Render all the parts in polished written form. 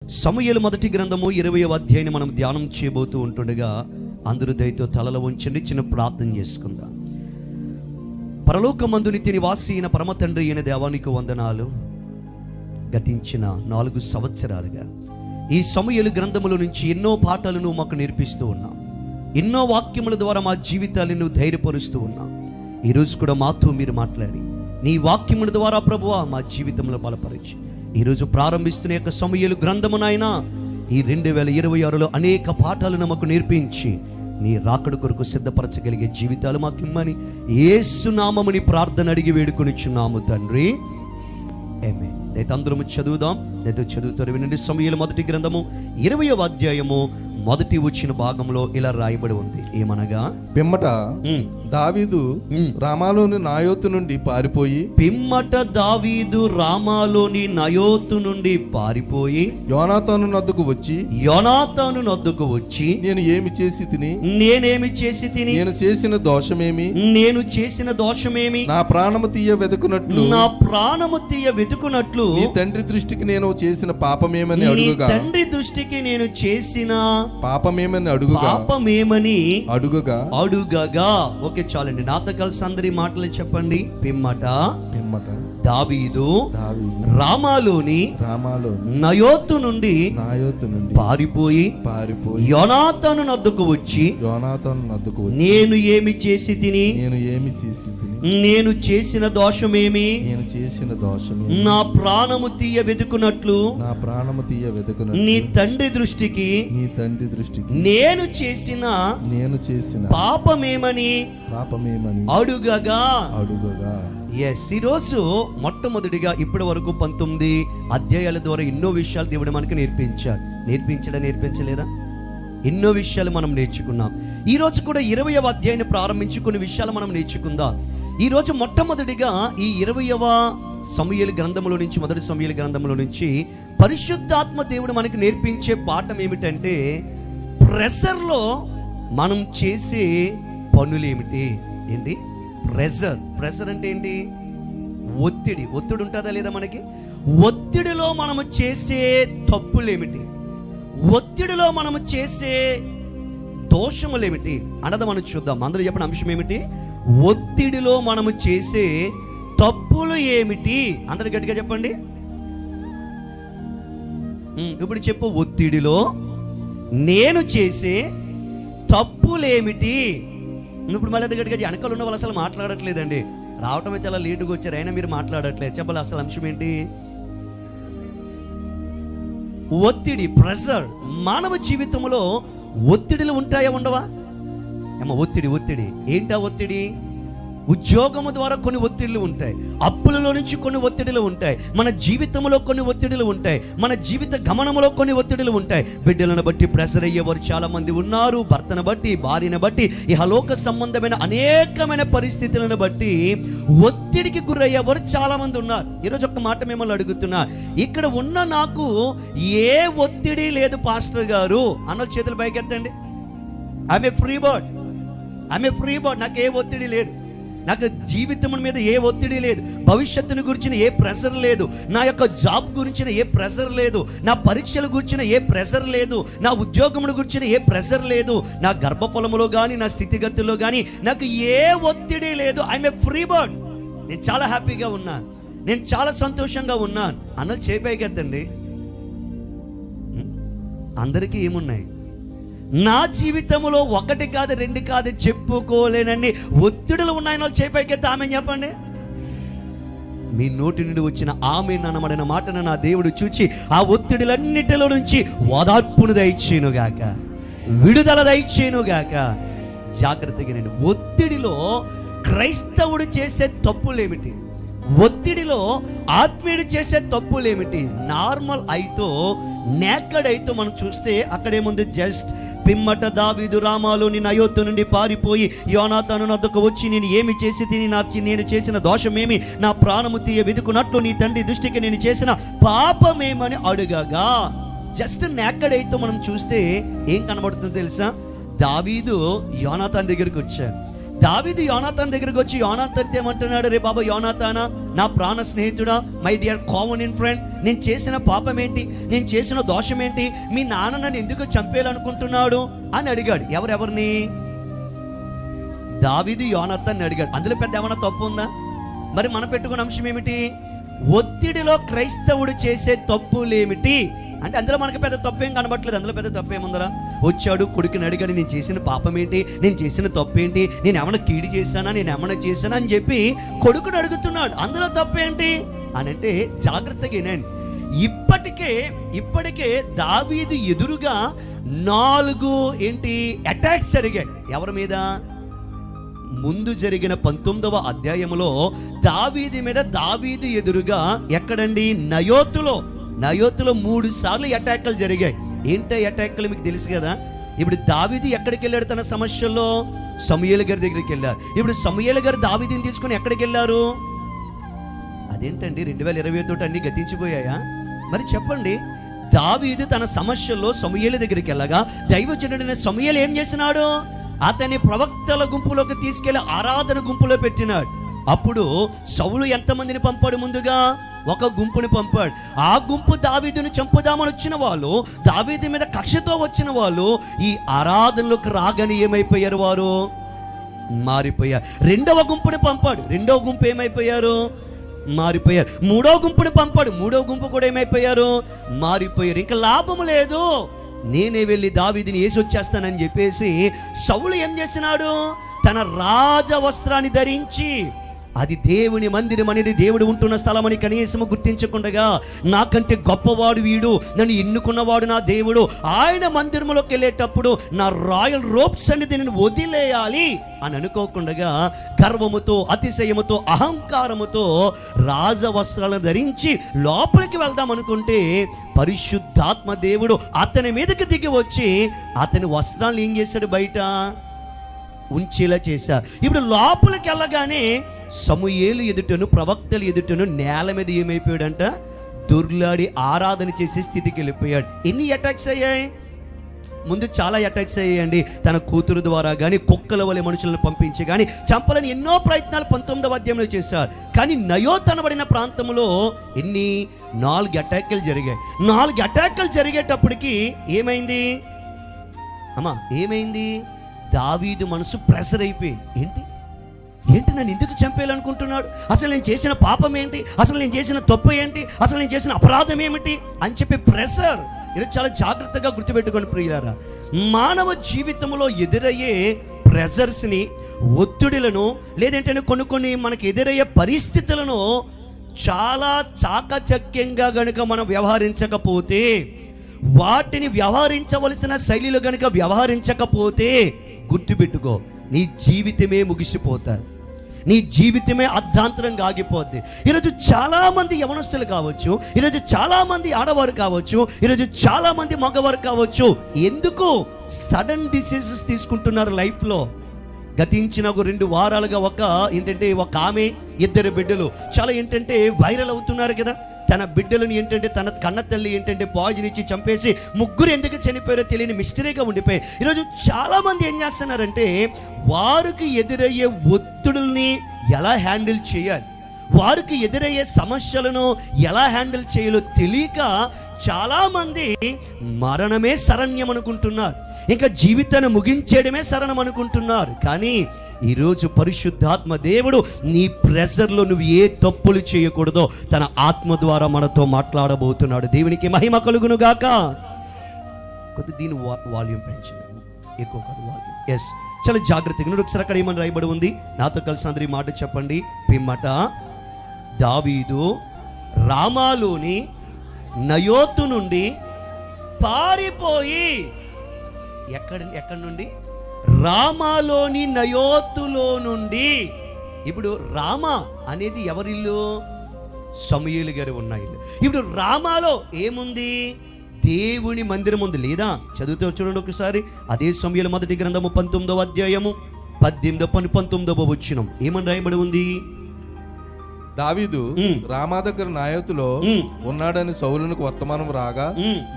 సమూయేలు మొదటి గ్రంథము 20వ అధ్యాయాన్ని మనం ధ్యానం చేయబోతూ ఉంటుండగా అందరూ దయతో తలలు వంచండి, చిన్న ప్రార్థన చేసుకుందాం. పరలోకమందు నిత్య నివాసి అయిన పరమ తండ్రి అయిన దేవానికి వందనాలు. గతించిన 4 సంవత్సరాలుగా ఈ సమూయేలు గ్రంథముల నుంచి ఎన్నో పాఠాలను మాకు నేర్పిస్తూ ఉన్నాం. ఎన్నో వాక్యముల ద్వారా మా జీవితాలను ధైర్యపరుస్తూ ఉన్నాం. ఈరోజు కూడా మాతో మీరు మాట్లాడి నీ వాక్యముల ద్వారా ప్రభువా మా జీవితంలో బలపరిచి ఈరోజు ప్రారంభిస్తున్న యొక్క సమూయేలు గ్రంథమునైనా ఈ 2026లో అనేక పాఠాలను మాకు నేర్పించి నీ రాకడ కొరకు సిద్ధపరచగలిగే జీవితాలు మాకు ఇమ్మని యేసు నామముని ప్రార్థన అడిగి వేడుకొనిచున్నాము తండ్రి, ఆమేన్. అయితే అందరము చదువుదాం. అయితే చదువుతారు వినండి. సమూయేలు మొదటి గ్రంథము 20వ అధ్యాయము మొదటి వచ్చిన భాగంలో ఇలా రాయబడి ఉంది. ఏమనగా, పిమ్మట దావీదు రామాలోని నాయోతు నుండి పారిపోయి యోనాతాను నద్దకు వచ్చి నేను ఏమి చేసి తిని నేను చేసిన దోషమేమి నా ప్రాణము తీయ వెతుకునట్లు నీ తండ్రి దృష్టికి నేను చేసిన పాపమేమని అడుగగా ఓకే చాలండి. నాతో కలిసి అందరి మాటలు చెప్పండి. పిమ్మట దావీదు రామాలోని నయోతు నుండి పారిపోయి యోనాతాను నద్దకు వచ్చి నేను ఏమి చేసి తిని నేను చేసిన దోషమేమి నా ప్రాణము తీయ వెతుకునట్లు నీ తండ్రి దృష్టికి నేను చేసిన పాపమేమని అడుగగా. ఈరోజు మొట్టమొదటిగా ఇప్పటి వరకు 19 అధ్యాయాల ద్వారా ఎన్నో విషయాలు దేవుడు మనకి నేర్పించలేదా? ఎన్నో విషయాలు మనం నేర్చుకున్నాం. ఈరోజు కూడా 20వ అధ్యాయాన్ని ప్రారంభించి కొన్ని విషయాలు మనం నేర్చుకుందాం. ఈరోజు మొట్టమొదటిగా ఈ 20వ సమూయేలు గ్రంథములో నుంచి, మొదటి సమూయేలు గ్రంథములో నుంచి పరిశుద్ధాత్మ దేవుడు మనకి నేర్పించే పాఠం ఏమిటంటే, ప్రెషర్లో మనం చేసే పనులు ఏమిటి. ఏంటి ప్రెషర్ అంటే ఏంటి? ఒత్తిడి ఉంటుందా లేదా మనకి? ఒత్తిడిలో మనము చేసే తప్పులు ఏమిటి, ఒత్తిడిలో మనము చేసే దోషములు ఏమిటి అన్నది మనం చూద్దాం. అందరూ చెప్పిన అంశం ఏమిటి? ఒత్తిడిలో మనము చేసే తప్పులు ఏమిటి? అందరూ గట్టిగా చెప్పండి. ఇప్పుడు చెప్పు. ఒత్తిడిలో నేను చేసే తప్పులేమిటి? ఇప్పుడు మళ్ళీ అది గట్టిగా వెనకాల ఉన్న వాళ్ళు అసలు మాట్లాడట్లేదండి. రావటమే చాలా లేటుగా వచ్చారు, అయినా మీరు మాట్లాడట్లేదు. చెప్పాలి అసలు అంశం ఏంటి? ఒత్తిడి, ప్రెషర్. మానవ జీవితంలో ఒత్తిడిలు ఉంటాయా, ఉండవా? ఒత్తిడి ఏంటా? ఒత్తిడి ఉద్యోగము ద్వారా కొన్ని ఒత్తిడులు ఉంటాయి, అప్పులలో నుంచి కొన్ని ఒత్తిడులు ఉంటాయి, మన జీవితంలో కొన్ని ఒత్తిడులు ఉంటాయి, మన జీవిత గమనంలో కొన్ని ఒత్తిడులు ఉంటాయి. బిడ్డలను బట్టి ప్రెషర్ అయ్యేవారు చాలా మంది ఉన్నారు, భర్తను బట్టి, భార్యను బట్టి, ఇహలోక సంబంధమైన అనేకమైన పరిస్థితులను బట్టి ఒత్తిడికి గురయ్యేవారు చాలా మంది ఉన్నారు. ఈరోజు ఒక్క మాట మిమ్మల్ని అడుగుతున్నా, ఇక్కడ ఉన్న నాకు ఏ ఒత్తిడి లేదు పాస్టర్ గారు అన్న చేతులు పైకెత్తండి. I'm a free bird. నాకు ఏ ఒత్తిడి లేదు, నాకు జీవితం మీద ఏ ఒత్తిడి లేదు, భవిష్యత్తును గురించిన ఏ ప్రెషర్ లేదు, నా యొక్క జాబ్ గురించిన ఏ ప్రెషర్ లేదు, నా పరీక్షల గురించిన ఏ ప్రెషర్ లేదు, నా ఉద్యోగముల గురించిన ఏ ప్రెషర్ లేదు, నా గర్భఫలములో కానీ నా స్థితిగతుల్లో కానీ నాకు ఏ ఒత్తిడి లేదు. I'm a free bird. నేను చాలా హ్యాపీగా ఉన్నాను, నేను చాలా సంతోషంగా ఉన్నాను అన్నది చేపైకెత్తండి. అందరికీ ఏమున్నాయి? నా జీవితంలో 1 కాదు 2 కాదు చెప్పుకోలేనన్ని ఒత్తిడులు ఉన్నాయని వాళ్ళు చేపైకెత్తే ఆమె చెప్పండి. మీ నోటి నుండి వచ్చిన ఆమె అనబడిన మాటను నా దేవుడు చూచి ఆ ఒత్తిడులన్నిటిలో నుంచి ఓదార్పును దయచేయునుగాక, విడుదల దయచేయునుగాక. జాగ్రత్తగా నేను ఒత్తిడిలో క్రైస్తవుడు చేసే తప్పులేమిటి, ఒత్తిడిలో ఆత్మీయుడు చేసే తప్పులేమిటి? నార్మల్ అయితో నేకడ్ అయితో మనం చూస్తే అక్కడేముంది? జస్ట్ పిమ్మట దావీదు రామాలోని నయోతు నుండి పారిపోయి యోనాతాను నద్దకు వచ్చి నేను ఏమి చేసి తిని నేను చేసిన దోషమేమి నా ప్రాణము తీయ వెతుకునట్లు నీ తండ్రి దృష్టికి నేను చేసిన పాపమేమని అడుగగా. జస్ట్ నేకడ్ అయితో మనం చూస్తే ఏం కనబడుతుందో తెలుసా? దావీదు యోనాతాను దగ్గరికి వచ్చాడు. దావీదు యోనాతాన్ దగ్గరికి వచ్చి యోనాతాన్ ఏమంటున్నాడు, రే బాబా యోనాతానా, నా ప్రాణ స్నేహితుడా, మై డియర్ కామన్ ఫ్రెండ్, నేను చేసిన పాపం ఏంటి, నేను చేసిన దోషం ఏంటి, మీ నాన్న నన్ను ఎందుకు చంపేయాలనుకుంటున్నాడు అని అడిగాడు. ఎవరెవరిని? దావీదు యోనాతాన్ అడిగాడు. అందులో పెద్ద ఏమైనా తప్పు ఉందా? మరి మనం పెట్టుకున్న అంశం ఏమిటి? ఒత్తిడిలో క్రైస్తవుడు చేసే తప్పులేమిటి అంటే అందులో మనకి పెద్ద తప్పేం కనబట్లేదు. అందులో పెద్ద తప్పేముందరా? వచ్చాడు, కొడుకుని అడిగాడు, నేను చేసిన పాపం ఏంటి, నేను చేసిన తప్పేంటి, నేను ఏమైనా కీడి చేశానా, నేను ఏమైనా చేశానా అని చెప్పి కొడుకుని అడుగుతున్నాడు. అందులో తప్పేంటి అని అంటే జాగ్రత్తగా వినండి. ఇప్పటికే దావీదు ఎదురుగా 4 అటాక్స్ జరిగాయి. ఎవరి మీద? ముందు జరిగిన 19వ అధ్యాయంలో దావీదు ఎదురుగా ఎక్కడండి? నయోతులో 3 సార్లు అటాక్లు జరిగాయి. ఏంటో అటాక్లు మీకు తెలుసు కదా. ఇప్పుడు దావీదు ఎక్కడికి వెళ్ళాడు తన సమస్యల్లో? సమూయేలు గారి దగ్గరికి వెళ్ళారు. ఇప్పుడు సమూయేలు గారు దావీదుని తీసుకుని ఎక్కడికి వెళ్ళారు? అదేంటండి 2020 తోటి అన్ని గతించిపోయాయా? మరి చెప్పండి. దావీదు తన సమస్యల్లో సమూయేలు దగ్గరికి వెళ్ళగా దైవజనుడైన సమూయేలు ఏం చేసినాడు? అతని ప్రవక్తల గుంపులోకి తీసుకెళ్లి ఆరాధన గుంపులో పెట్టినాడు. అప్పుడు సౌలు ఎంతమందిని పంపాడు? ముందుగా ఒక గుంపుని పంపాడు. ఆ గుంపు దావీదుని చంపుదామని వచ్చిన వాళ్ళు, దావీదు మీద కక్షతో వచ్చిన వాళ్ళు ఈ ఆరాధనలోకి రాగానే ఏమైపోయారు? వారు మారిపోయారు. 2వ గుంపుని పంపాడు. 2వ గుంపు ఏమైపోయారు? మారిపోయారు. 3వ గుంపుని పంపాడు. 3వ గుంపు కూడా ఏమైపోయారు? మారిపోయారు. ఇంకా లాభం లేదు, నేనే వెళ్ళి దావీదుని వేసి వచ్చేస్తానని చెప్పేసి సౌలు ఏం చేసినాడు? తన రాజ వస్త్రాన్ని ధరించి, అది దేవుని మందిరం అనేది దేవుడు ఉంటున్న స్థలం అని కనీసం గుర్తించకుండా, నాకంటే గొప్పవాడు వీడు, నన్ను ఎన్నుకున్నవాడు నా దేవుడు, ఆయన మందిరంలోకి వెళ్ళేటప్పుడు నా రాయల్ రోప్స్ అనేది నేను వదిలేయాలి అని అనుకోకుండా గర్వముతో, అతిశయముతో, అహంకారముతో రాజ వస్త్రాలను ధరించి లోపలికి వెళ్దాం అనుకుంటే పరిశుద్ధాత్మ దేవుడు అతని మీదకి దిగి వచ్చి అతని వస్త్రాలను ఏం చేశాడు? బయట ఉంచేలా చేశారు. ఇప్పుడు లోపలికి వెళ్ళగానే సమూయేలు ఎదుటను, ప్రవక్తలు ఎదుటను నేల మీద ఏమైపోయాడంట? దొర్లాడి ఆరాధన చేసే స్థితికి వెళ్ళిపోయాడు. ఎన్ని అటాక్స్ అయ్యాయి? ముందు చాలా అటాక్స్ అయ్యాయండి. తన కూతురు ద్వారా కానీ, కుక్కల వలె మనుషులను పంపించి కానీ చంపాలని ఎన్నో ప్రయత్నాలు 19వ అధ్యాయంలో చేశారు. కానీ నయోత్ అనబడిన ప్రాంతంలో 4 అటాక్లు జరిగాయి. 4 అటాక్లు జరిగేటప్పటికి ఏమైంది అమ్మా? ఏమైంది? దావీదు మనసు ప్రెషర్ అయిపోయింది. ఏంటి నన్ను ఎందుకు చంపేయాలనుకుంటున్నాడు? అసలు నేను చేసిన పాపం ఏంటి? అసలు నేను చేసిన తప్పు ఏంటి? అసలు నేను చేసిన అపరాధం ఏమిటి అని చెప్పి ప్రెషర్. ఇది చాలా జాగ్రత్తగా గుర్తుపెట్టుకోండి ప్రియులారా. మానవ జీవితంలో ఎదురయ్యే ప్రెషర్స్ని, ఒత్తిడులను, లేదంటే కొన్ని మనకు ఎదురయ్యే పరిస్థితులను చాలా చాకచక్యంగా గనుక మనం వ్యవహరించకపోతే, వాటిని వ్యవహరించవలసిన శైలిలో గనుక వ్యవహరించకపోతే గుర్తుపెట్టుకో, నీ జీవితమే ముగిసిపోతాది, నీ జీవితమే అర్ధాంతరంగా ఆగిపోద్ది. ఈరోజు చాలామంది యవనస్తులు కావచ్చు, ఈరోజు చాలామంది ఆడవారు కావచ్చు, ఈరోజు చాలామంది మగవారు కావచ్చు, ఎందుకు సడన్ డిసిజన్స్ తీసుకుంటున్నారు లైఫ్లో? గతించిన 2 వారాలుగా ఒక ఆమె 2 బిడ్డలు చాలా వైరల్ అవుతున్నారు కదా. తన బిడ్డలను తన కన్న తల్లి పాయిజన్ ఇచ్చి చంపేసి 3 ఎందుకు చనిపోయారో తెలియని మిస్టరీగా ఉండిపోయి ఈరోజు చాలామంది ఏం చేస్తున్నారంటే, వారికి ఎదురయ్యే ఒత్తిడుల్ని ఎలా హ్యాండిల్ చేయాలి, వారికి ఎదురయ్యే సమస్యలను ఎలా హ్యాండిల్ చేయాలో తెలియక చాలామంది మరణమే శరణ్యం అనుకుంటున్నారు, ఇంకా జీవితాన్ని ముగించేయడమే శరణం అనుకుంటున్నారు. కానీ ఈరోజు పరిశుద్ధాత్మ దేవుడు నీ ప్రెషర్లో నువ్వు ఏ తప్పులు చేయకూడదో తన ఆత్మ ద్వారా మనతో మాట్లాడబోతున్నాడు. దేవునికి మహిమ కలుగును గాక. దీని వాల్యూమ్ పెంచండి, ఎక్కువ కాదు వాల్యూమ్. ఎస్, చాలా జాగ్రత్తగా నువ్వు ఒకసారి అక్కడ ఏమని రాయబడి ఉంది, నాతో కలిసి అందరి మాట చెప్పండి. పిమ్మట దావీదు రామాలోని నయోతు నుండి పారిపోయి, ఎక్కడి నుండి? రామాలోని నయోతులో నుండి. ఇప్పుడు రామా అనేది ఎవరిల్లు? సమూయేలు గారు ఉన్న ఇల్లు. ఇప్పుడు రామాలో ఏముంది? దేవుని మందిరం ఉంది. లేదా చదువుతూ చూడండి ఒకసారి, అదే సమూయేలు మొదటి గ్రంథము 19వ అధ్యాయము 18-19 వచనం ఏమని రాయబడి ఉంది? దావీదు రామా దగ్గర నాయోతులో ఉన్నాడని సౌలునికి వర్తమానం రాగా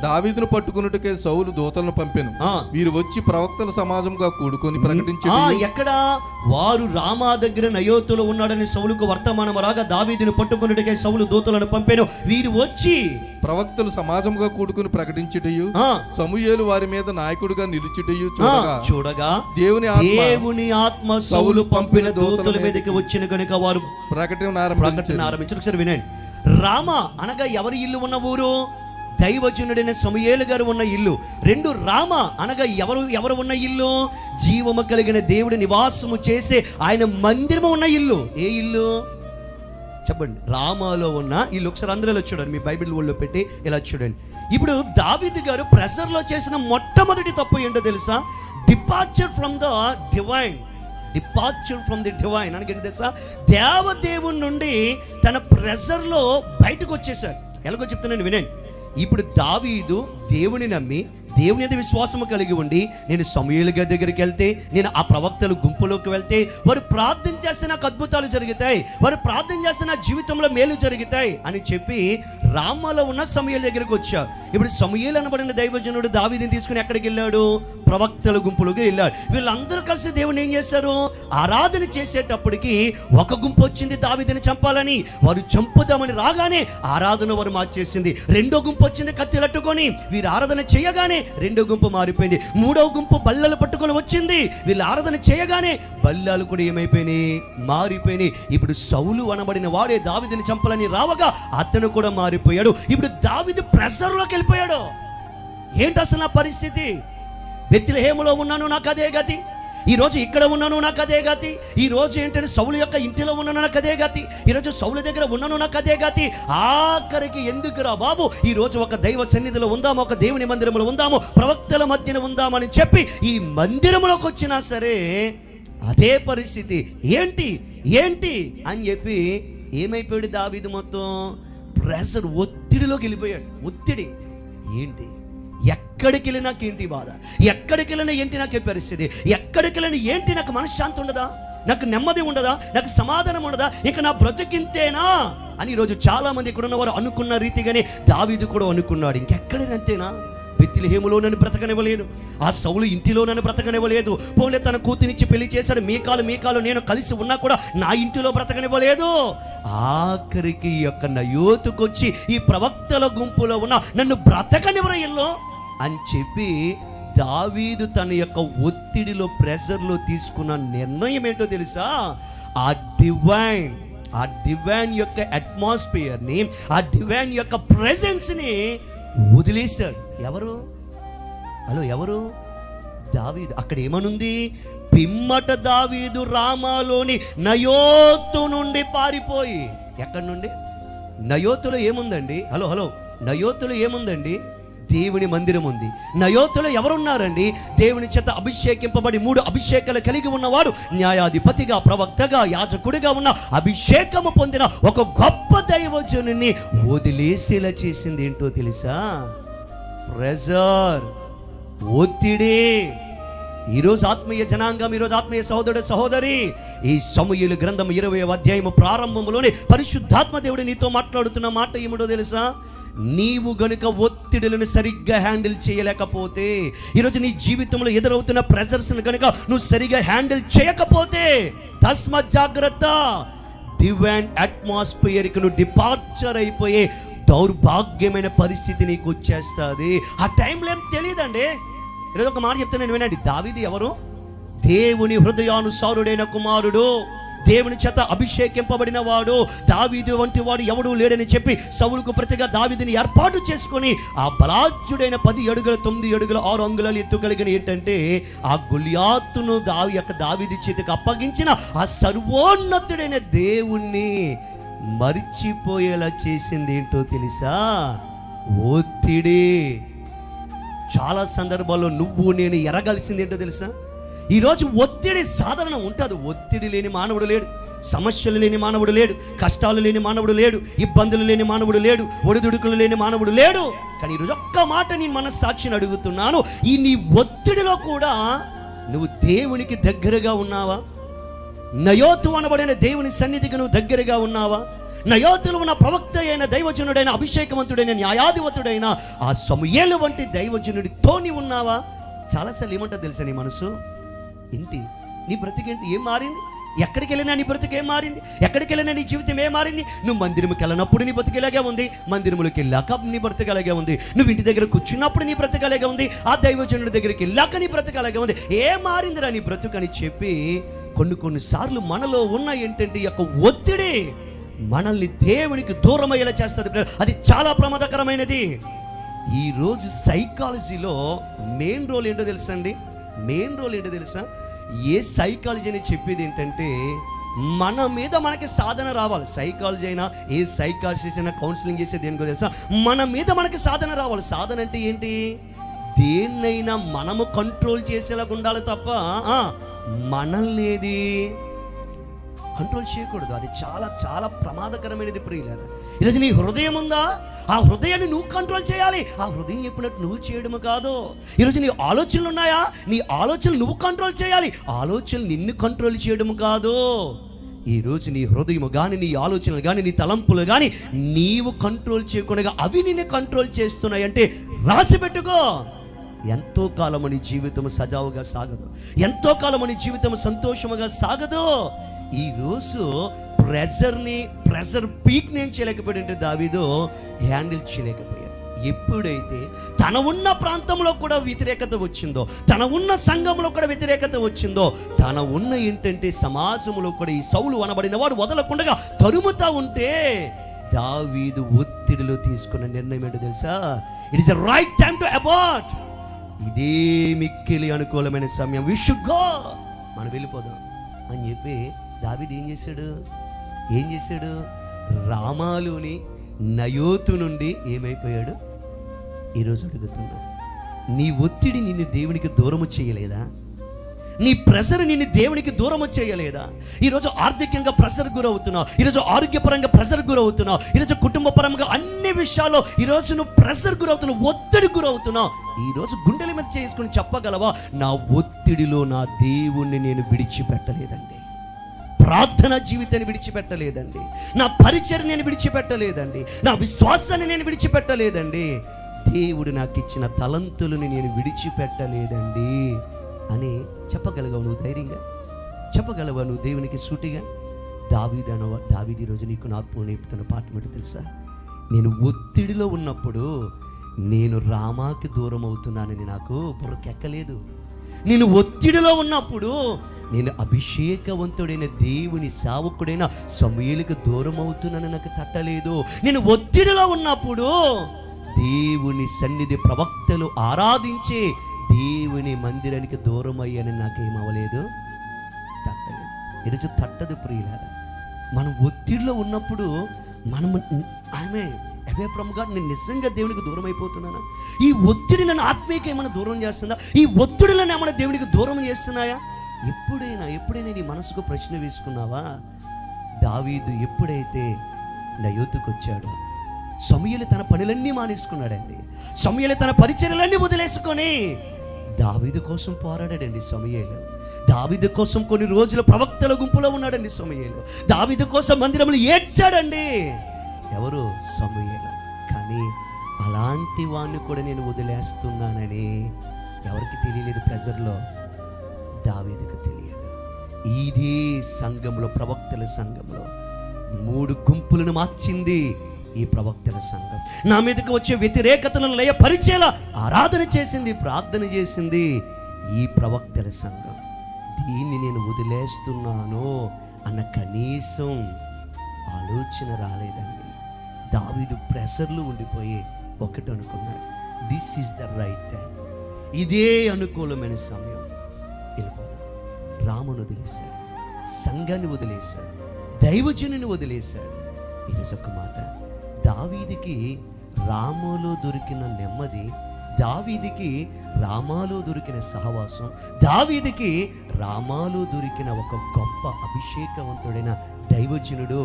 దావీదును పట్టుకున్నట్టుకే సౌలు దూతలను పంపెను. వీరు వచ్చి ప్రవక్తల సమాజంగా కూడుకొని ప్రకటించి ఎక్కడ వారు రామా దగ్గర నయోతులో ఉన్నాడని సౌలుకు వర్తమానం రాగా దావీదును పట్టుకున్నట్టుకే సౌలు దూతలను పంపెను. వీరు వచ్చి ప్రవక్తలు సమాజంగా కూడుకుని ప్రకటించుటయు సమూయేలు వారి మీద నాయకుడిగా నిలుచుటయు చూడగా దేవుని ఆత్మ సౌలు పంపిన దూతల మీదకి వచ్చిన కనుక వారు ప్రకటన ఆరంభించారు. ఒకసారి వినండి. రామ అనగా ఎవరి ఇల్లు ఉన్న ఊరు? దైవజనుడైన సమూయేలు గారు ఉన్న ఇల్లు. రెండు, రామ అనగా ఎవరు ఉన్న ఇల్లు? జీవము కలిగిన దేవుడి నివాసము చేసే ఆయన మందిరము ఉన్న ఇల్లు. ఏ ఇల్లు చెప్పండి? రామాలో ఉన్న ఇల్లు. ఒకసారి అందరిలో చూడండి, మీ బైబిల్ ఒళ్ళో పెట్టి ఇలా చూడండి. ఇప్పుడు దావీదు గారు ప్రెజర్లో చేసిన మొట్టమొదటి తప్పు ఏంటో తెలుసా? Departure from the divine. Departure from the divine అనగా తెలుసా? దేవదేవుని నుండి తన ప్రెజర్లో బయటకు వచ్చేసాడు. ఎలాగో చెప్తున్నాను వినండి. ఇప్పుడు దావీదు దేవుని నమ్మి దేవుని మీద విశ్వాసము కలిగి ఉండి, నేను సమూయేలు గారి దగ్గరికి వెళ్తే, నేను ఆ ప్రవక్తల గుంపులోకి వెళ్తే వారు ప్రార్థన చేస్తే నాకు అద్భుతాలు జరుగుతాయి, వారు ప్రార్థన చేస్తే నా జీవితంలో మేలు జరుగుతాయి అని చెప్పి రామాలో ఉన్న సమూయేలు దగ్గరికి వచ్చా. ఇప్పుడు సమూయేలు అనబడిన దైవజనుడు దావీదుని తీసుకుని ఎక్కడికి వెళ్ళాడు? ప్రవక్తల గుంపులోకి వెళ్ళాడు. వీళ్ళందరూ కలిసి దేవుని ఏం చేశారు? ఆరాధన చేసేటప్పటికి ఒక గుంపు వచ్చింది దావీదుని చంపాలని. వారు చంపుదామని రాగానే ఆరాధన వారు మార్చేసింది. రెండో గుంపు వచ్చింది కత్తిలట్టుకొని. వీరు ఆరాధన చేయగానే రెండో గుంపు మారిపోయింది. మూడవ గుంపు బల్లలు పట్టుకొని వచ్చింది. వీళ్ళు ఆరాధన చేయగానే బల్లాలు కూడా ఏమైపోయినాయి? మారిపోయినాయి. ఇప్పుడు సౌలు అనబడిన వాడే దావీదుని చంపాలని రావగా అతను కూడా మారిపోయాడు. ఇప్పుడు దావీదు ప్రెషర్లోకి వెళ్ళిపోయాడు. ఏంటి అసలు నా పరిస్థితి? బెత్లెహేములో ఉన్నాను, నాకు అదే గతి. ఈరోజు ఇక్కడ ఉన్నాను, నాకు అదే గతి. ఈరోజు ఏంటంటే సౌలు యొక్క ఇంటిలో ఉన్నాను, నాకు అదే గతి. ఈరోజు సౌలు దగ్గర ఉన్నాను, నాకు అదే గతి. ఆఖరికి ఎందుకురా బాబు, ఈరోజు ఒక దైవ సన్నిధిలో ఉందాము, ఒక దేవుని మందిరంలో ఉందాము, ప్రవక్తల మధ్యన ఉందామని చెప్పి ఈ మందిరంలోకి వచ్చినా సరే అదే పరిస్థితి. ఏంటి అని చెప్పి ఏమైపోయాడు దావీదు? మొత్తం ప్రెషర్, ఒత్తిడిలోకి వెళ్ళిపోయాడు. ఒత్తిడి ఏంటి? ఎక్కడికి వెళ్ళినా నాకేంటి బాధ? ఎక్కడికి వెళ్ళినా ఏంటి నాకే పరిస్థితి? ఎక్కడికి వెళ్ళినా ఏంటి నాకు మనశ్శాంతి ఉండదా? నాకు నెమ్మది ఉండదా? నాకు సమాధానం ఉండదా? ఇక నా బ్రతుకింతేనా అని ఈరోజు చాలా మంది ఇక్కడ ఉన్నవారు అనుకున్న రీతిగానే దావీదు కూడా అనుకున్నాడు. ఇంకెక్కడైనంతేనా? బెత్లెహేములో నన్ను బ్రతకనివ్వలేదు, ఆ సౌలు ఇంటిలో నన్ను బ్రతకనివ్వలేదు. పోలే తన కూతురిచ్చి పెళ్లి చేశాడు, మీకాలు నేను కలిసి ఉన్నా కూడా నా ఇంటిలో బ్రతకనివ్వలేదు. ఆఖరికి ఈ యొక్క నయోతుకొచ్చి ఈ ప్రవక్తల గుంపులో ఉన్న నన్ను బ్రతకనివ్వర ఇల్లు అని చెప్పి దావీదు తన యొక్క ఒత్తిడిలో, ప్రెషర్లో తీసుకున్న నిర్ణయం ఏంటో తెలుసా? ఆ డివైన్ యొక్క అట్మాస్ఫియర్ని, ఆ డివైన్ యొక్క ప్రెజెన్స్ని వదిలేశాడు. ఎవరు? దావీదు. అక్కడ ఏమనుంది? పిమ్మట దావీదు రామాలోని నయోతు నుండి పారిపోయి. ఎక్కడి నుండి? నయోతులో ఏముందండి? హలో నయోతులో ఏముందండి? దేవుని మందిరం ఉంది. నయోతులో ఎవరున్నారండి? దేవుని చేత అభిషేకింపబడి 3 అభిషేకాలు కలిగి ఉన్నవాడు, న్యాయాధిపతిగా, ప్రవక్తగా, యాజకుడిగా ఉన్న అభిషేకము పొందిన ఒక గొప్ప దైవజనుని వదిలేసేలా చేసింది ఏంటో తెలుసా? ప్రెజర్, ఒత్తిడి. ఈరోజు ఆత్మీయ జనాంగం, ఈరోజు ఆత్మీయ సహోదరుడు సహోదరి, ఈ సమూయేలు గ్రంథం 20వ అధ్యాయము ప్రారంభంలోనే పరిశుద్ధాత్మ దేవుడు నీతో మాట్లాడుతున్న మాట ఏమిటో తెలుసా? నీవు గనుక ఒత్తిడులను సరిగ్గా హ్యాండిల్ చేయలేకపోతే, ఈరోజు నీ జీవితంలో ఎదురవుతున్న ప్రెజర్స్ను గనుక నువ్వు సరిగ్గా హ్యాండిల్ చేయకపోతే, తస్మాత్ జాగ్రత్త, డివైన్ అట్మాస్ఫియర్కి నువ్వు డిపార్చర్ అయిపోయే దౌర్భాగ్యమైన పరిస్థితి నీకు వచ్చేస్తుంది. ఆ టైంలో ఏం తెలియదండి. ఈరోజు ఒక మాట చెప్తాను వినండి. దావీదు ఎవరు? దేవుని హృదయానుసారుడైన కుమారుడు, దేవుని చేత అభిషేకింపబడిన వాడు. దావీదు వంటి వాడు ఎవడూ లేడని చెప్పి సౌలుకు ప్రతిగా దావీదుని ఏర్పాటు చేసుకొని ఆ బలాఢ్యుడైన 10 అడుగుల 9 అడుగుల 6 అంగుళాలు ఎత్తు కలిగిన ఏంటంటే ఆ గొలియాతును దావీదు చేతికి అప్పగించిన ఆ సర్వోన్నతుడైన దేవుణ్ణి మరిచిపోయేలా చేసింది ఏంటో తెలుసా? ఒత్తిడి. చాలా సందర్భాల్లో నువ్వు నేను ఎరగాల్సింది ఏంటో తెలుసా? ఈరోజు ఒత్తిడి సాధారణం ఉంటుంది. ఒత్తిడి లేని మానవుడు లేడు, సమస్యలు లేని మానవుడు లేడు, కష్టాలు లేని మానవుడు లేడు, ఇబ్బందులు లేని మానవుడు లేడు, ఒడిదుడుకులు లేని మానవుడు లేడు. కానీ ఈరోజు ఒక్క మాట నేను మనస్సాక్షిని అడుగుతున్నాను, ఈ నీ ఒత్తిడిలో కూడా నువ్వు దేవునికి దగ్గరగా ఉన్నావా? నయోతు అనబడిన దేవుని సన్నిధికి నువ్వు దగ్గరగా ఉన్నావా? నయోతులో ఉన్న ప్రవక్త అయిన దైవజనుడైన అభిషేకవంతుడైన న్యాయాధిపతుడైన ఆ సమూయేలు వంటి దైవజనుడితో నీవు ఉన్నావా? చాలాసార్లు ఏమంటా తెలుసా నీ మనసు? ఏంటి నీ బ్రతికేంటి? ఏం మారింది? ఎక్కడికి వెళ్ళినా నీ బ్రతుకు ఏం మారింది? ఎక్కడికి వెళ్ళినా నీ జీవితం ఏం మారింది? నువ్వు మందిరంకి వెళ్ళినప్పుడు నీ బ్రతికేలాగే ఉంది, మందిరములకు వెళ్ళాక నీ బ్రతికేలాగే ఉంది, నువ్వు ఇంటి దగ్గర కూర్చున్నప్పుడు నీ బ్రతికేలాగే ఉంది, ఆ దైవజనుడి దగ్గరికి వెళ్ళాక నీ బ్రతికేలాగే ఉంది. ఏం మారిందిరా నీ బ్రతుకు అని చెప్పి కొన్నిసార్లు మనలో ఉన్న ఏంటంటే ఈ యొక్క ఒత్తిడి మనల్ని దేవునికి దూరం అయ్యేలా చేస్తుంది. అది చాలా ప్రమాదకరమైనది. ఈరోజు సైకాలజీలో మెయిన్ రోల్ ఏంటో తెలుసా అండి? మెయిన్ రోల్ ఏంటో తెలుసా? ఏ సైకాలజీ అని చెప్పేది ఏంటంటే మన మీద మనకి సాధన రావాలి. సైకాలజీ అయినా ఏ సైకాలజిస్ట్ అయినా కౌన్సిలింగ్ చేసేది దేనికో తెలుసా? మన మీద మనకి సాధన రావాలి. సాధన అంటే ఏంటి? దేన్నైనా మనము కంట్రోల్ చేసేలాగా ఉండాలి తప్ప మనల్ని ఏది కంట్రోల్ చేయకూడదు. అది చాలా చాలా ప్రమాదకరమైనది ప్రియులారా. ఈరోజు నీ హృదయం ఉందా? ఆ హృదయాన్ని నువ్వు కంట్రోల్ చేయాలి. ఆ హృదయం చెప్పినట్టు నువ్వు చేయడము కాదు. ఈరోజు నీ ఆలోచనలు ఉన్నాయా? నీ ఆలోచనలు నువ్వు కంట్రోల్ చేయాలి. ఆలోచనలు నిన్ను కంట్రోల్ చేయడం కాదు. ఈరోజు నీ హృదయము కానీ, నీ ఆలోచనలు కానీ, నీ తలంపులు కానీ నీవు కంట్రోల్ చేయకుండా అవి నిన్ను కంట్రోల్ చేస్తున్నాయి అంటే రాసి పెట్టుకో. ఎంతో కాలం నీ జీవితం సజావుగా సాగదు, ఎంతో కాలం నీ జీవితం సంతోషముగా సాగదు. ఈరోజు ప్రెజర్ పీక్ నేను చేయలేకపోయాడంటే దావీదు హ్యాండిల్ చేయలేకపోయాడు. ఎప్పుడైతే తన ఉన్న ప్రాంతంలో కూడా వ్యతిరేకత వచ్చిందో, తన ఉన్న సంఘంలో కూడా వ్యతిరేకత వచ్చిందో, తన ఉన్న ఏంటంటే సమాజంలో కూడా ఈ సౌలు అనబడిన వాడు వదలకుండా తరుముతా ఉంటే దావీదు ఒత్తిడిలో తీసుకున్న నిర్ణయం ఏంటో తెలుసా? It is the right time to abort. ఇదే మిక్కిలి అనుకూలమైన సమయం, వి షుడ్ గో, మనం వెళ్ళిపోదాం అని చెప్పి దావీదు ఏం చేశాడు? రామాలోని నయోతు నుండి ఏమైపోయాడు? ఈరోజు అడుగుతున్నా, నీ ఒత్తిడి నిన్ను దేవునికి దూరము చేయలేదా? నీ ప్రెషర్ నిన్ను దేవునికి దూరము చేయలేదా? ఈరోజు ఆర్థికంగా ప్రెషర్ గురవుతున్నావు, ఈరోజు ఆరోగ్యపరంగా ప్రెషర్ గురవుతున్నావు, ఈరోజు కుటుంబ పరంగా అన్ని విషయాల్లో ఈరోజు నువ్వు ప్రెషర్ గురవుతున్నావు, ఒత్తిడి గురవుతున్నావు. ఈరోజు గుండెల మీద చేసుకుని చెప్పగలవా, నా ఒత్తిడిలో నా దేవుణ్ణి నేను విడిచిపెట్టలేదండి, ప్రార్థన జీవితాన్ని విడిచిపెట్టలేదండి, నా పరిచర్య నేను విడిచిపెట్టలేదండి, నా విశ్వాసాన్ని నేను విడిచిపెట్టలేదండి, దేవుడు నాకు ఇచ్చిన తలంతులను నేను విడిచిపెట్టలేదండి అని చెప్పగలవా? నువ్వు ధైర్యంగా చెప్పగలవా? నువ్వు దేవునికి సూటిగా? దావీదు ఈరోజు నీకు నా ఆత్మ నేర్పుతున్న పాఠం ఏంటో తెలుసా? నేను ఒత్తిడిలో ఉన్నప్పుడు నేను రామాకి దూరం అవుతున్నానని నాకు బుర్రకెక్కలేదు. నేను ఒత్తిడిలో ఉన్నప్పుడు నేను అభిషేకవంతుడైన దేవుని సేవకుడైన సమూయేలుకు దూరం అవుతున్నానని నాకు తట్టలేదు. నేను ఒత్తిడిలో ఉన్నప్పుడు దేవుని సన్నిధి ప్రవక్తలు ఆరాధించే దేవుని మందిరానికి దూరం అయ్యానని నాకేమవలేదు, తట్టలేదు. ఈరోజు తట్టదు ప్రియులారా. మనం ఒత్తిడిలో ఉన్నప్పుడు మనం అవే ప్రముఖ నేను నిజంగా దేవునికి దూరం అయిపోతున్నానా? ఈ ఒత్తిడి నన్ను ఆత్మీయంగా ఏమైనా దూరం చేస్తుందా? ఈ ఒత్తిడిలను ఏమైనా దేవునికి దూరం చేస్తున్నాయా? ఎప్పుడైనా నీ మనసుకు ప్రశ్న వేసుకున్నావా? దావీదు ఎప్పుడైతే నయోతుకు వచ్చాడో సమూయేలు తన పనులన్నీ మానేసుకున్నాడండి. సమూయేలు తన పరిచర్యలన్నీ వదిలేసుకొని దావీదు కోసం పోరాడాడండి సమూయేలు. దావీదు కోసం కొన్ని రోజులు ప్రవక్తల గుంపులో ఉన్నాడండి సమూయేలు. దావీదు కోసం మందిరంలో ఏడ్చాడండి. ఎవరు? సమూయేలు. కానీ అలాంటి వాడిని కూడా నేను వదిలేస్తున్నానని ఎవరికి తెలియలేదు. ప్రెజర్లో దావీదుకు తెలియదు. ఇదే సంఘంలో, ప్రవక్తల సంఘంలో 3 గుంపులను మార్చింది ఈ ప్రవక్తల సంఘం. నా మీదకి వచ్చే వ్యతిరేకతలను లయపరిచేలా ఆరాధన చేసింది, ప్రార్థన చేసింది ఈ ప్రవక్తల సంఘం. దీన్ని నేను వదిలేస్తున్నాను అన్న కనీసం ఆలోచన రాలేదండి. దావీదు ప్రెషర్లు ఉండిపోయి ఒకటి అనుకున్నాడు, this is the right time, ఇదే అనుకూలమైన సమయం, వెళ్ళిపోతాడు. రామును వదిలేశాడు, సంఘాన్ని వదిలేశాడు, దైవజనుని వదిలేశాడు. ఈరోజు ఒక మాట, దావీదుకి రాములో దొరికిన నెమ్మది, దావీదుకి రామాలో దొరికిన సహవాసం, దావీదుకి రామాలో దొరికిన ఒక గొప్ప అభిషేకవంతుడైన దైవజనుడు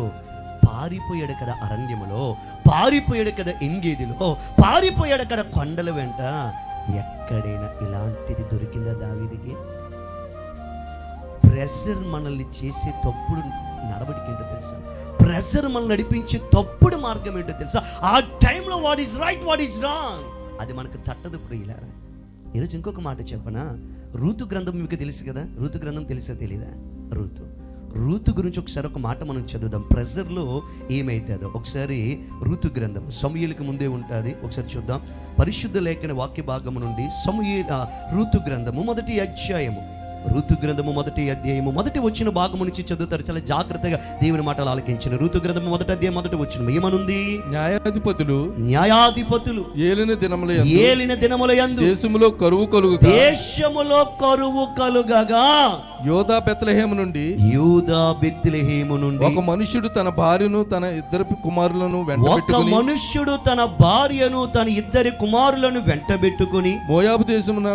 పారిపోయాడు కదా అరణ్యములో, పారిపోయాడు కదా ఎంగేదిలో, పారిపోయాడు కదా కొండల వెంట. ఎక్కడైనా ఇలాంటిది దొరికిందా దావీదుకి? ప్రెషర్ మనల్ని చేసే తప్పుడు నడవడిక ఏంటో తెలుసా? ప్రెషర్ మనల్ని నడిపించే తప్పుడు మార్గం ఏంటో తెలుసా? ఆ టైంలో what is right, what is wrong అది మనకు తట్టదు ప్రియులారా. ఈరోజు ఇంకొక మాట చెప్పనా? రూతు గ్రంథం మీకు తెలుసు కదా, రూతు గ్రంథం తెలుసా తెలీదా? రూతు గురించి ఒకసారి ఒక మాట మనం చదువుదాం. ప్రెజర్లో ఏమైతుందో ఒకసారి రూతు గ్రంథం సమూయేలుకి ముందే ఉంటుంది, ఒకసారి చూద్దాం. పరిశుద్ధ లేఖన వాక్య భాగము నుండి రూతు గ్రంథము మొదటి అధ్యాయము, రూతు గ్రంథము మొదటి అధ్యాయము మొదటి వచ్చిన భాగము నుంచి చదువుతారు. చాలా జాగ్రత్తగా దేవుని మాటలు ఆలకించిన. రూతు గ్రంథము మొదటి అధ్యాయం మొదటి వచ్చిన ఏమనుంది? న్యాయాధిపతులు ఏలిన దినములయందు దేశములో కరువు కలుగగా యూదా బెత్లెహేము నుండి ఒక మనుష్యుడు తన భార్యను తన ఇద్దరు కుమారులను వెంటబెట్టుకుని మోయాబు దేశమున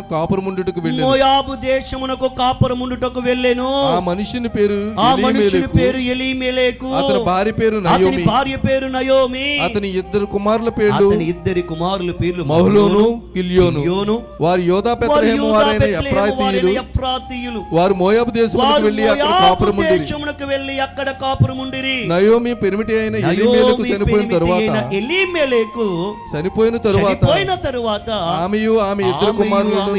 కాపురముండుటకు వెళ్ళెను. ఆ మనుషుని పేరు ఎలీమెలెకు, అతని భార్య పేరు నయోమి, అతని ఇద్దరు కుమారుల పేర్లు మహ్లోను కిల్యోను. వారు యూదా బెత్లెహేము వారైన ఎఫ్రాతీయులు. వారు మోయాబు దేశమునకు వెళ్ళి అక్కడ కాపురముండిరి. నయోమి పెనిమిటి అయిన ఎలీమెలెకు చనిపోయిన తరువాత ఆమెయు ఆమె ఇద్దరు కుమారులను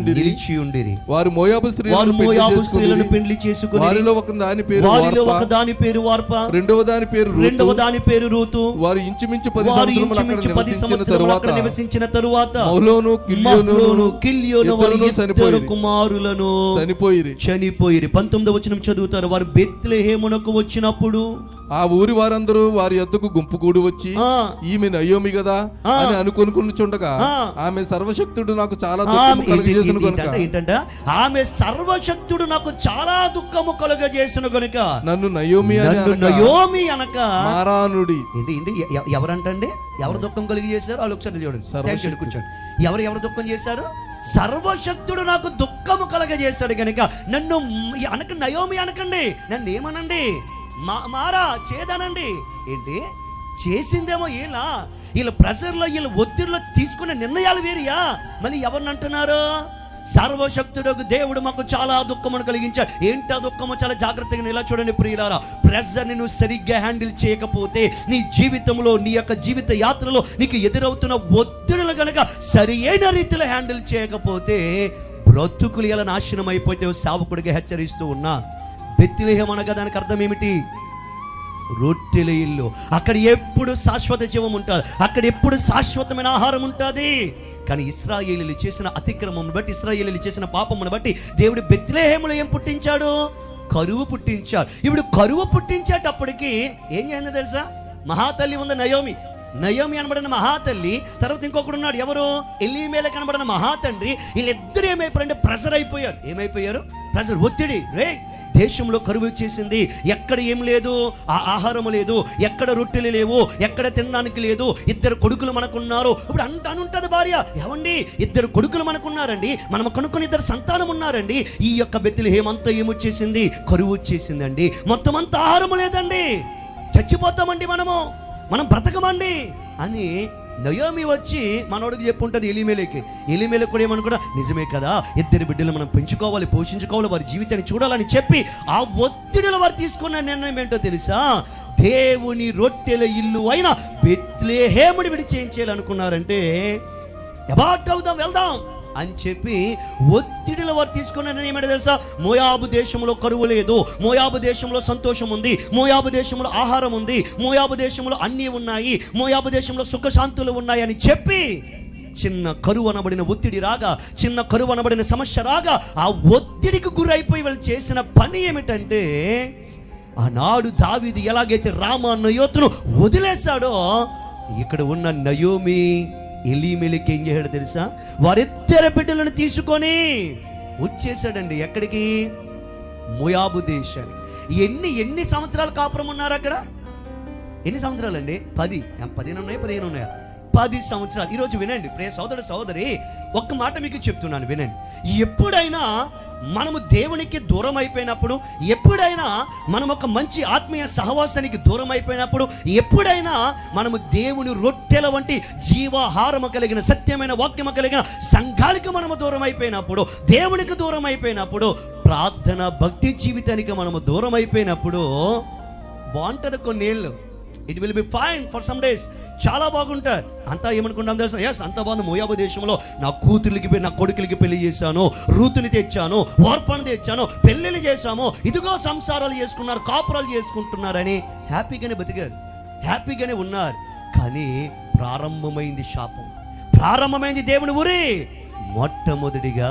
నిలిచి ఉండిరి. వారు మోయాబు స్త్రీలను పెళ్లి చేసుకుని వారిలో ఒక దాని పేరు వార్పా, రెండవ దాని పేరు రూతు. వారు ఇంచుమించు 10 సంవత్సరములు నివసించిన తరువాత మహ్లోను కిల్యోను వారి కుమారులను చనిపోయిరి. 19వ వచనం చదువుతారు. వారు బెత్లెహేమునకు వచ్చినప్పుడు ఆ ఊరి వారందరూ వారి యొద్దకు గుంపు కూడి వచ్చి ఈమె నయోమి కదా అని అనుకొనుచుండగా ఆమె సర్వశక్తుడు నాకు చాలా దుఃఖము కలుగజేసును గనుక ఆమె సర్వశక్తుడు నాకు చాలా దుఃఖము కలుగజేసును గనుక నన్ను నయోమి అనక మారానుడి. ఏంటి ఎవరంటండి? ఎవరు దుఃఖం కలిగజేశారు? వాళ్ళు ఒకసారి చూడండి, కూర్చోండి. ఎవరు దుఃఖం చేశారు? సర్వశక్తుడు నాకు దుఃఖము కలగజేశాడు గనుక నన్ను అనక నయోమి అనకండి, నన్ను ఏమనండి? మారా చేదనండి. ఏంటి చేసిందేమో వీళ్ళ ప్రెషర్లో వీళ్ళ ఒత్తిడిలో తీసుకునే నిర్ణయాలు వేరియా? మళ్ళీ ఎవరిని అంటున్నారు? సర్వశక్తుడు దేవుడు మాకు చాలా దుఃఖమును కలిగించాడు. ఏంటా దుఃఖము? చాలా జాగ్రత్తగా ఇలా చూడండి ప్రియులారా. ప్రెషర్ని నువ్వు సరిగ్గా హ్యాండిల్ చేయకపోతే నీ జీవితంలో, నీ యొక్క జీవిత యాత్రలో నీకు ఎదురవుతున్న ఒత్తిడులు కనుక సరి అయిన రీతిలో హ్యాండిల్ చేయకపోతే బ్రతుకులు ఎలా నాశనం అయిపోతే సేవకుడిగా హెచ్చరిస్తూ ఉన్నా. బెత్లెహేము అనగా దానికి అర్థం ఏమిటి? రొట్టెల ఇల్లు. అక్కడ ఎప్పుడు శాశ్వత జీవం ఉంటుంది, అక్కడ ఎప్పుడు శాశ్వతమైన ఆహారం ఉంటుంది. కానీ ఇశ్రాయేలీయులు చేసిన అతిక్రమం బట్టి, ఇశ్రాయేలీయులు చేసిన పాపమును బట్టి దేవుడు బెత్లెహేములో ఏం పుట్టించాడు? కరువు పుట్టించాడు. ఇప్పుడు కరువు పుట్టించేటప్పటికి ఏం చేసిందో తెలుసా? మహాతల్లి ఉంది నయోమి అనబడిన మహాతల్లి. తర్వాత ఇంకొకడు ఉన్నాడు, ఎవరు? ఎలీమెలెకు కనబడిన మహాతండ్రి. వీళ్ళిద్దరు ఏమైపోయారంటే ప్రెషర్ అయిపోయారు. ఏమైపోయారు? ప్రెషర్, ఒత్తిడి. దేశంలో కరువు వచ్చేసింది. ఎక్కడ ఏం లేదు, ఆహారము లేదు, ఎక్కడ రొట్టెలు లేవు, ఎక్కడ తినడానికి లేదు. ఇద్దరు కొడుకులు మనకున్నారు. ఇప్పుడు అంటానుంటది భార్య, ఏమండి 2 కొడుకులు మనకున్నారండి, మనం కనుక్కొని 2 సంతానం ఉన్నారండి. ఈ యొక్క బెత్లెహేము అంతా ఏమొచ్చేసింది? కరువు వచ్చేసిందండి. మొత్తం అంతా ఆహారము లేదండి, చచ్చిపోతామండి, మనం బ్రతకమండి అని నయోమి వచ్చి మనోడికి చెప్పుంటది ఎలీమెలెకు కూడా ఏమనుకున్నా, నిజమే కదా, 2 బిడ్డలు మనం పెంచుకోవాలి, పోషించుకోవాలి, వారి జీవితాన్ని చూడాలని చెప్పి ఆ ఒత్తిడిలో వారు తీసుకున్న నిర్ణయం ఏంటో తెలుసా? దేవుని రొట్టెల ఇల్లు అయిన బెత్లెహేముని విడిచేయించాలనుకున్నారంటే అబార్ట్ అవుదాం, వెళ్దాం అని చెప్పి ఒత్తిడిలో వారు తీసుకున్న నిర్ణయం ఏంటో తెలుసా? మోయాబు దేశంలో కరువు లేదు, మోయాబు దేశంలో సంతోషం ఉంది, మోయాబు దేశంలో ఆహారం ఉంది, మోయాబు దేశంలో అన్నీ ఉన్నాయి, మోయాబు దేశంలో సుఖశాంతులు ఉన్నాయి అని చెప్పి చిన్న కరువు అనబడిన ఒత్తిడి రాగా, చిన్న కరువు అనబడిన సమస్య రాగా ఆ ఒత్తిడికి గురైపోయి వాళ్ళు చేసిన పని ఏమిటంటే, ఆనాడు దావీదు ఎలాగైతే రామా నయోతును వదిలేశాడో ఇక్కడ ఉన్న నయోమి ఎలీమెలెకు ఏం చేశాడు తెలుసా? వారిద్దరు బిడ్డలను తీసుకొని వచ్చేసాడండి. ఎక్కడికి? మోయాబు దేశానికి. ఎన్ని సంవత్సరాలు కాపురం ఉన్నారు అక్కడ? ఎన్ని సంవత్సరాలు అండి? 15 ఉన్నాయా 15 ఉన్నాయా? 10 సంవత్సరాలు. ఈరోజు వినండి ప్రియ సోదరుడు సోదరి, ఒక్క మాట మీకు చెప్తున్నాను వినండి. ఎప్పుడైనా మనము దేవునికి దూరం అయిపోయినప్పుడు, ఎప్పుడైనా మనం ఒక మంచి ఆత్మీయ సహవాసానికి దూరం అయిపోయినప్పుడు, ఎప్పుడైనా మనము దేవుని రొట్టెల వంటి జీవాహారము కలిగిన సత్యమైన వాక్యము కలిగిన సంఘానికి మనము దూరం అయిపోయినప్పుడు, దేవునికి దూరం అయిపోయినప్పుడు, ప్రార్థన భక్తి జీవితానికి మనము దూరం అయిపోయినప్పుడు బాగుంటుంది కొన్నేళ్ళు. It will be fine for some days, చాలా బాగుంటారు. అంతా ఏమనుకుంటాం తెలుసా? ఎస్, అంత బాగుంది. మోయాబు దేశంలో నా కూతుర్లకి నా కొడుకులకి పెళ్లి చేశాను, రూతుని తెచ్చాను, ఓర్పను తెచ్చాను, పెళ్ళిళ్ళు చేశాము, ఇదిగో సంసారాలు చేసుకున్నారు, కాపురాలు చేసుకుంటున్నారని హ్యాపీగానే బతికారు, హ్యాపీగానే ఉన్నారు. కానీ ప్రారంభమైంది శాపం, ప్రారంభమైంది దేవుని ఉరి. మొట్టమొదటిగా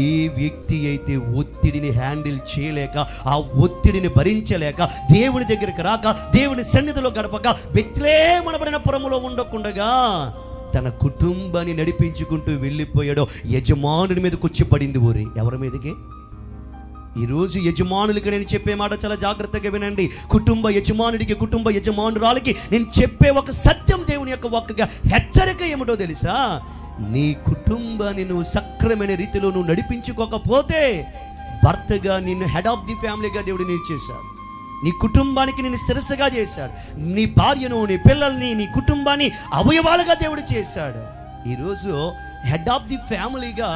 ఏ వ్యక్తి అయితే ఒత్తిడిని హ్యాండిల్ చేయలేక, ఆ ఒత్తిడిని భరించలేక, దేవుని దగ్గరికి రాక, దేవుని సన్నిధిలో గడపక, బెత్లెహేమనబడిన పురములో ఉండకుండగా తన కుటుంబాన్ని నడిపించుకుంటూ వెళ్ళిపోయాడో యజమానుడి మీదకి వచ్చి పడింది ఊరి. ఎవరి మీదకి? ఈరోజు యజమానులకి నేను చెప్పే మాట చాలా జాగ్రత్తగా వినండి. కుటుంబ యజమానుడికి, కుటుంబ యజమానురాలకి నేను చెప్పే ఒక సత్యం, దేవుని యొక్క ఒక్కగా హెచ్చరిక ఏమిటో తెలుసా? నీ కుటుంబాన్ని నువ్వు సక్రమైన రీతిలో నువ్వు నడిపించుకోకపోతే, భర్తగా నిన్ను హెడ్ ఆఫ్ ది ఫ్యామిలీగా దేవుడు నేను చేశాడు, నీ కుటుంబానికి నేను శిరస్సుగా చేశాడు, నీ భార్యను, నీ పిల్లల్ని, నీ కుటుంబాన్ని అవయవాలుగా దేవుడు చేశాడు. ఈరోజు హెడ్ ఆఫ్ ది ఫ్యామిలీగా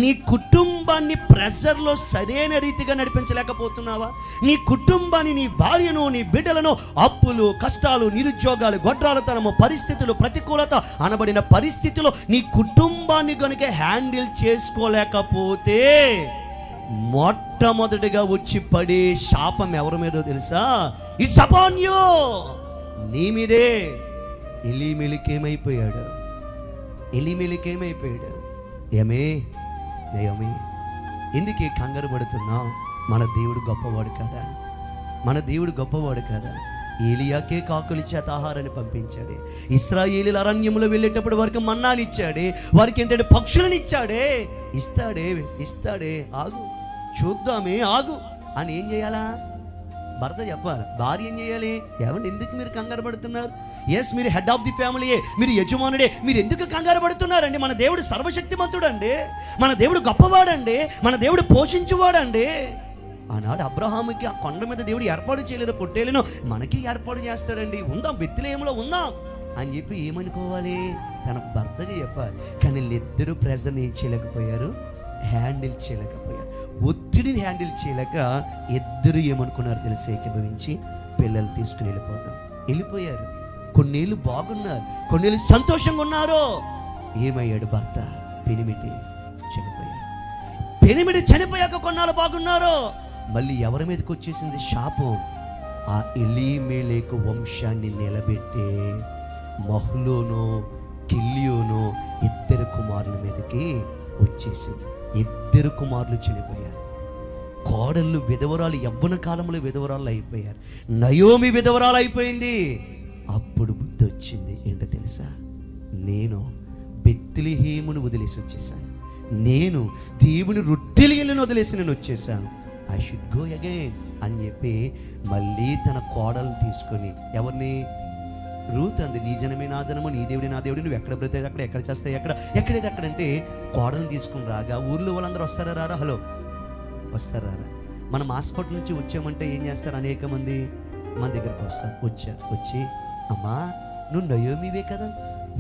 నీ కుటుంబాన్ని ప్రెషర్లో సరైన రీతిగా నడిపించలేకపోతున్నావా? నీ కుటుంబాన్ని, నీ భార్యను, నీ బిడ్డలను అప్పులు, కష్టాలు, నిరుద్యోగాలు, గొడ్రాలతనము, పరిస్థితులు, ప్రతికూలత అనబడిన పరిస్థితుల్లో నీ కుటుంబాన్ని కనుక హ్యాండిల్ చేసుకోలేకపోతే, మొట్టమొదటిగా వచ్చి పడే శాపం ఎవరి మీదో తెలుసా? ఇట్స్ అపాన్ యు, నీ మీదే. ఎలీమెలెకేమైపోయాడు? ఎలీమెలెకేమైపోయాడు? ఏమే నయోమి, ఎందుకే కంగారు పడుతున్నావు? మన దేవుడు గొప్పవాడు కదా, మన దేవుడు గొప్పవాడు కదా. ఏలియాకే కాకుల చేత ఆహారాన్ని పంపించాడే, ఇశ్రాయేలీల అరణ్యములో వెళ్ళేటప్పుడు వారికి మన్నాని ఇచ్చాడే, వారికి ఏంటంటే పక్షులను ఇచ్చాడే. ఇస్తాడే, ఆగు చూద్దామే, ఆగు అని ఏం చేయాలా? భర్త చెప్పాలి, భార్య ఏం చేయాలి? ఏమంటే ఎందుకు మీరు కంగారు పడుతున్నారు? ఎస్, మీరు హెడ్ ఆఫ్ ది ఫ్యామిలీయే, మీరు యజమానుడే, మీరు ఎందుకు కంగారు పడుతున్నారండి? మన దేవుడు సర్వశక్తిమంతుడండి, మన దేవుడు గొప్పవాడండి, మన దేవుడు పోషించువాడండి. ఆనాడు అబ్రహాముకి ఆ కొండ మీద దేవుడు ఏర్పాటు చేయలేదు పొట్టేలును, మనకి ఏర్పాటు చేస్తాడండి. ఉందాం, బెత్లెహేములో ఉందాం అని చెప్పి ఏమనుకోవాలి? తన భర్తగా చెప్పాలి. కానీ వీళ్ళిద్దరూ ప్రెజర్ని ఏం చేయలేకపోయారు, హ్యాండిల్ చేయలేకపోయారు. ఒత్తిడిని హ్యాండిల్ చేయలేక ఇద్దరు ఏమనుకున్నారు తెలిసి, ఏకీభవించి పిల్లలు తీసుకుని వెళ్ళిపోయారు. కొన్నేళ్ళు బాగున్నారు, కొన్నేళ్ళు సంతోషంగా ఉన్నారు. ఏమయ్యాడు భర్త? పెనిమిటి చనిపోయాడు. పెనిమిటి చనిపోయాక కొన్నాళ్ళు బాగున్నారు. మళ్ళీ ఎవరి మీదకి వచ్చేసింది శాపం? ఆ ఎలీమెలెకు వంశాన్ని నిలబెట్టే మహ్లోను, కిల్యోను ఇద్దరు కుమారుల మీదకి వచ్చేసింది. ఇద్దరు కుమారులు చనిపోయారు. కోడళ్ళు విధవరాలు, యవ్వన కాలంలో విధవరాలు అయిపోయారు. నయోమి విధవరాలు అయిపోయింది. అప్పుడు బుద్ధి వచ్చింది. ఏంటో తెలుసా? నేను బెత్లెహేమును వదిలేసి వచ్చేసాను, నేను దేవుని రొట్టెలను వదిలేసి నేను వచ్చేసాను. ఐ షుడ్ గో అగైన్ అని చెప్పి మళ్ళీ తన కోడలను తీసుకొని, ఎవరిని? రూత్ అంది, నీ జనమే నా జనము, నీ దేవుడి నా దేవుడి, నువ్వు ఎక్కడ బ్రతాయి అక్కడ, ఎక్కడ చేస్తాయి అక్కడ, ఎక్కడైతే అక్కడంటే కోడలు తీసుకుని రాగా ఊర్లో వాళ్ళందరూ వస్తారా రారా? హలో, వస్తారా? మనం హాస్పిటల్ నుంచి వచ్చామంటే ఏం చేస్తారు? అనేక మంది మన దగ్గరకు వస్తారు. వచ్చి అమ్మా నువ్వు నయోమివే కదా,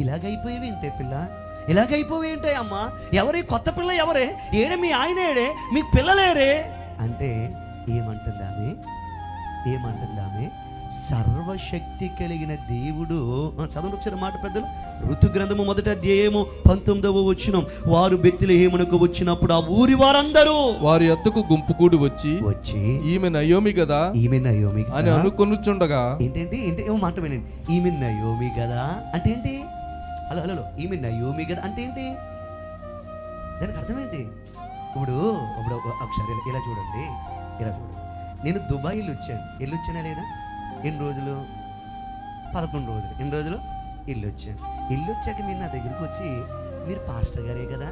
ఇలాగైపోయేవి ఏంటే పిల్ల, ఇలాగైపోయేంటే అమ్మా, ఎవరే కొత్త పిల్ల, ఎవరే ఏడే, మీ ఆయన ఏడే, మీకు పిల్లలేరే అంటే ఏమంటుంది ఆమె? సర్వశక్తి కలిగిన దేవుడు. చదవండి ఒకసారి మాట పెద్దలు. ఋతు గ్రంథము 1వ అధ్యాయము 19వ వచనం. వారు బెత్లెహేమునకు వచ్చినప్పుడు ఆ ఊరి వారందరూ వారి యొద్దకు గుంపు కూడి వచ్చి ఈమె నయోమి కదా, ఈమె నయోమి అని అనుకొనుచుండగా, ఏంటి మాట వినండి. ఈమె నయోమి కదా అంటే ఏంటి? హలో, ఈమె నయోమి కదా అంటే ఏంటి? దానికి అర్థం ఏంటి? ఇప్పుడు ఒకసారి ఇలా చూడండి. నేను దుబాయ్ వెళ్ళొచ్చానా లేదా? ఎన్ని రోజులు? 11 రోజులు. ఎన్ని రోజులు? వెళ్ళొచ్చాక మీరు నా దగ్గరికి వచ్చి మీరు పాస్టర్ గారే కదా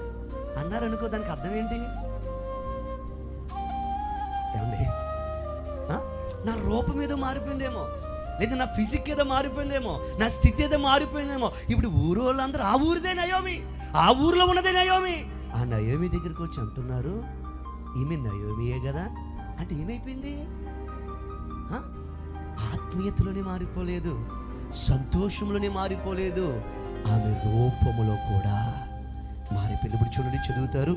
అన్నారు అనుకో, దానికి అర్థం ఏంటి? ఏమండి, నా రూపం ఏదో మారిపోయిందేమో, లేదా నా ఫిజిక్ ఏదో మారిపోయిందేమో, నా స్థితి ఏదో మారిపోయిందేమో. ఇప్పుడు ఊరు వాళ్ళందరూ ఆ ఊరిదే నయోమి, ఆ ఊరిలో ఉన్నదే నయోమి. ఆ నయోమి దగ్గరికి వచ్చి అంటున్నారు, ఈమె నయోమియే కదా అంటే ఏమైపోయింది? ఆత్మీయతలోనే మారిపోలేదు, సంతోషంలోనే మారిపోలేదు, ఆమె రూపములో కూడా మారిపోయింది. ఇప్పుడు చూడండి, చదువుతారు,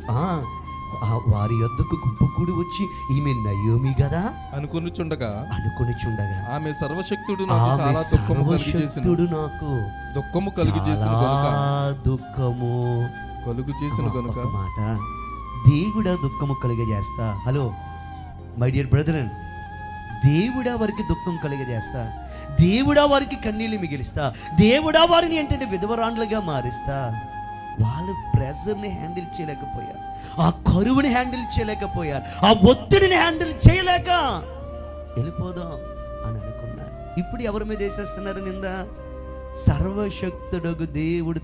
వారి యొద్దకు గుంపు కూడి వచ్చి ఈమె నయోమి కదా అనుకొనిచుండగా ఆమె సర్వశక్తుడు నాకు దుఃఖము కలుగు చేసిన కనుక మాట దేవుడా దుఃఖము కలిగజేస్తా. హలో మై డియర్ బ్రదరన్, దేవుడా వారికి దుఃఖం కలిగజేస్తా, దేవుడా వారికి కన్నీళ్ళు మిగిలిస్తా, దేవుడా వారిని ఏంటంటే విధవరాండ్లుగా మారిస్తా. వాళ్ళు ప్రెజర్ని హ్యాండిల్ చేయలేకపోయారు, ఆ కరువుని హ్యాండిల్ చేయలేకపోయారు, ఆ ఒత్తిడిని హ్యాండిల్ చేయలేక వెళ్ళిపోదాం అని అనుకున్నారు. ఇప్పుడు ఎవరి మీద వేసేస్తున్నారు నింద? సర్వశక్తుడు దేవుడు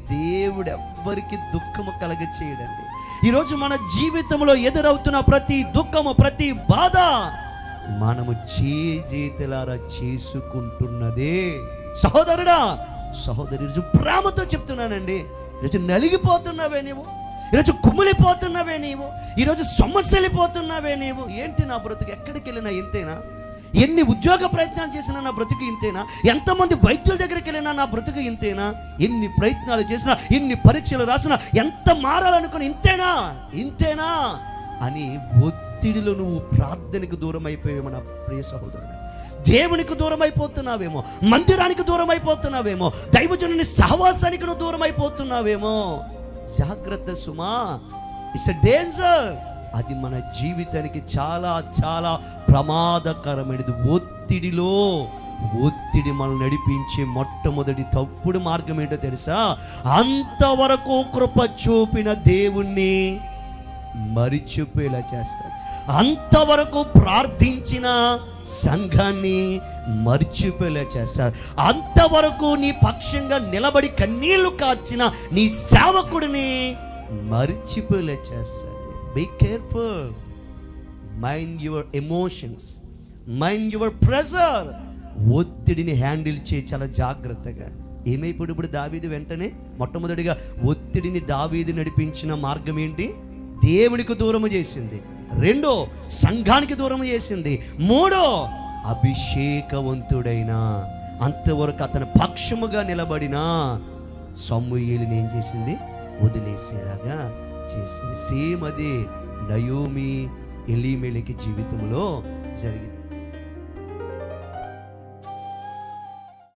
ఎవ్వరికి దుఃఖము కలగ చేయడండి. ఈరోజు మన జీవితంలో ఎదురవుతున్న ప్రతి దుఃఖము, ప్రతి బాధ మనము చేతులారా చేసుకుంటున్నదే. సహోదరుడా, సహోదరి, ఈరోజు ప్రేమతో చెప్తున్నానండి, ఈరోజు నలిగిపోతున్నావే నీవు, ఈరోజు కుమిలిపోతున్నావే నీవు, ఈరోజు సమస్యలిపోతున్నావే నీవు. ఏంటి నా బ్రతుకు, ఎక్కడికి వెళ్ళినా ఇంతేనా? ఎన్ని ఉద్యోగ ప్రయత్నాలు చేసినా నా బ్రతుకు ఇంతేనా? ఎంతమంది వైద్యుల దగ్గరికి వెళ్ళినా నా బ్రతుకు ఇంతేనా? ఎన్ని ప్రయత్నాలు చేసినా, ఎన్ని పరీక్షలు రాసినా, ఎంత మారాలనుకుని ఇంతేనా అని ఒత్తిడిలో నువ్వు ప్రార్థనకు దూరం అయిపోయావు నా ప్రియ సహోదరుడు. దేవునికి దూరం అయిపోతున్నావేమో, మందిరానికి దూరం అయిపోతున్నావేమో, దైవజనుని సహవాసానికి నువ్వు దూరం అయిపోతున్నావేమో. జాగ్రత్త సుమా, ఇట్స్ ఎ డేంజర్. అది మన జీవితానికి చాలా చాలా ప్రమాదకరమైనది. ఒత్తిడి మనల్ని నడిపించే మొట్టమొదటి తప్పుడు మార్గం ఏంటో తెలుసా? అంతవరకు కృప చూపిన దేవుణ్ణి మరిచిపోయేలా చేస్తారు. అంతవరకు ప్రార్థించిన సంఘాన్ని మర్చిపోయేలా చేస్తారు. అంతవరకు నీ పక్షంగా నిలబడి కన్నీళ్లు కార్చిన నీ సేవకుడిని మర్చిపోయేలా చేస్తారు. Be careful, mind your emotions, mind your pressure. ఒత్తిడిని హ్యాండిల్ చేయి చాలా జాగ్రత్తగా. ఏమైపోయి ఇప్పుడు దావీదు వెంటనే మొట్టమొదటిగా ఒత్తిడిని దావీదు నడిపించిన మార్గం ఏంటి? దేవునికి దూరము చేసింది. రెండో, సంఘానికి దూరం చేసింది. మూడో, అభిషేకవంతుడైన, అంతవరకు అతని పక్షముగా నిలబడిన సమూయేలుని ఏం చేసింది? వదిలేసేలాగా చేసింది. సేమ్ అదే నయోమి ఎలీమెలెకు జీవితంలో జరిగింది.